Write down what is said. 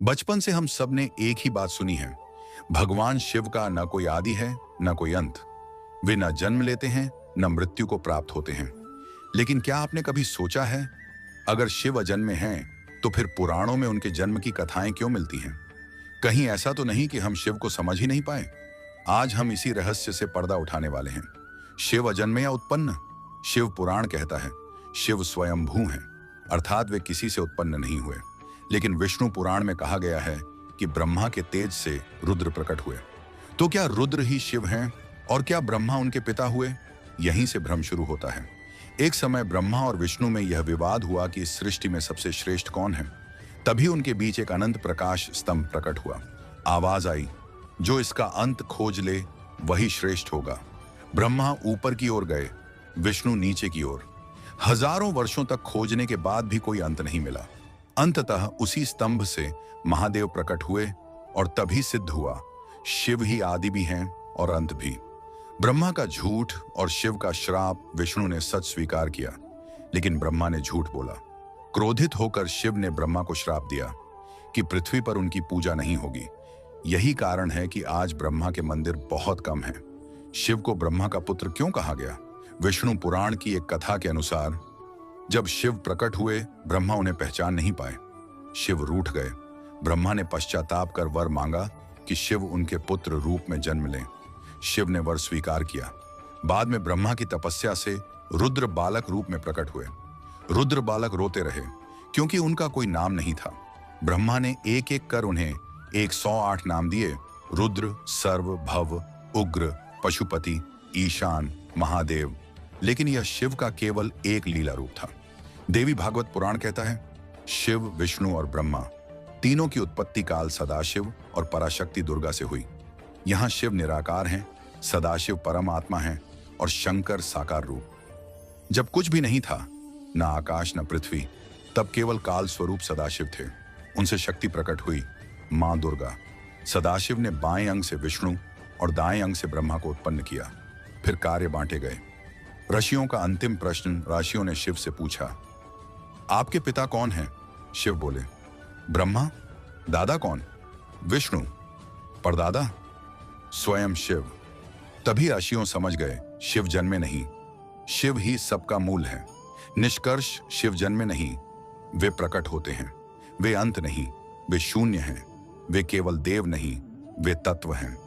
बचपन से हम सब ने एक ही बात सुनी है, भगवान शिव का न कोई आदि है न कोई अंत। वे न जन्म लेते हैं न मृत्यु को प्राप्त होते हैं। लेकिन क्या आपने कभी सोचा है, अगर शिव अजन्मे हैं तो फिर पुराणों में उनके जन्म की कथाएं क्यों मिलती हैं? कहीं ऐसा तो नहीं कि हम शिव को समझ ही नहीं पाए? आज हम इसी रहस्य से पर्दा उठाने वाले हैं। शिव अजन्मे या उत्पन्न? शिव पुराण कहता है शिव स्वयंभू हैं, अर्थात वे किसी से उत्पन्न नहीं हुए। लेकिन विष्णु पुराण में कहा गया है कि ब्रह्मा के तेज से रुद्र प्रकट हुए। तो क्या रुद्र ही शिव हैं और क्या ब्रह्मा उनके पिता हुए? यहीं से भ्रम शुरू होता है। एक समय ब्रह्मा और विष्णु में यह विवाद हुआ कि इस सृष्टि में सबसे श्रेष्ठ कौन है। तभी उनके बीच एक अनंत प्रकाश स्तंभ प्रकट हुआ। आवाज आई, जो इसका अंत खोज ले वही श्रेष्ठ होगा। ब्रह्मा ऊपर की ओर गए, विष्णु नीचे की ओर। हजारों वर्षों तक खोजने के बाद भी कोई अंत नहीं मिला। अंततः उसी स्तंभ से महादेव प्रकट हुए और तभी सिद्ध हुआ शिव ही आदि भी हैं और अंत भी। ब्रह्मा का झूठ और शिव का श्राप विष्णु ने सच स्वीकार किया, लेकिन ब्रह्मा ने झूठ बोला। क्रोधित होकर शिव ने ब्रह्मा को श्राप दिया कि पृथ्वी पर उनकी पूजा नहीं होगी। यही कारण है कि आज ब्रह्मा के मंदिर बहुत कम हैं। शिव को ब्रह्मा का पुत्र क्यों कहा गया? विष्णु पुराण की एक कथा के अनुसार जब शिव प्रकट हुए, ब्रह्मा उन्हें पहचान नहीं पाए। शिव रूठ गए। ब्रह्मा ने पश्चाताप कर वर मांगा कि शिव उनके पुत्र रूप में जन्म लें। शिव ने वर स्वीकार किया। बाद में ब्रह्मा की तपस्या से रुद्र बालक रूप में प्रकट हुए। रुद्र बालक रोते रहे क्योंकि उनका कोई नाम नहीं था। ब्रह्मा ने एक एक कर उन्हें 108 नाम दिए, रुद्र, सर्व, भव, उग्र, पशुपति, ईशान, महादेव। लेकिन यह शिव का केवल एक लीला रूप था। देवी भागवत पुराण कहता है शिव, विष्णु और ब्रह्मा तीनों की उत्पत्ति काल सदाशिव और पराशक्ति दुर्गा से हुई। यहाँ शिव निराकार हैं, सदाशिव परम आत्मा हैं और शंकर साकार रूप। जब कुछ भी नहीं था, न आकाश न पृथ्वी, तब केवल काल स्वरूप सदाशिव थे। उनसे शक्ति प्रकट हुई मां दुर्गा। सदाशिव ने बाएं अंग से विष्णु और दाएं अंग से ब्रह्मा को उत्पन्न किया। फिर कार्य बांटे गए। ऋषियों का अंतिम प्रश्न ऋषियों ने शिव से पूछा, आपके पिता कौन हैं? शिव बोले, ब्रह्मा। दादा कौन? विष्णु। परदादा? स्वयं शिव। तभी ऋषियों समझ गए शिव जन्मे नहीं, शिव ही सबका मूल है। निष्कर्ष, शिव जन्मे नहीं, वे प्रकट होते हैं। वे अंत नहीं, वे शून्य हैं। वे केवल देव नहीं, वे तत्व हैं।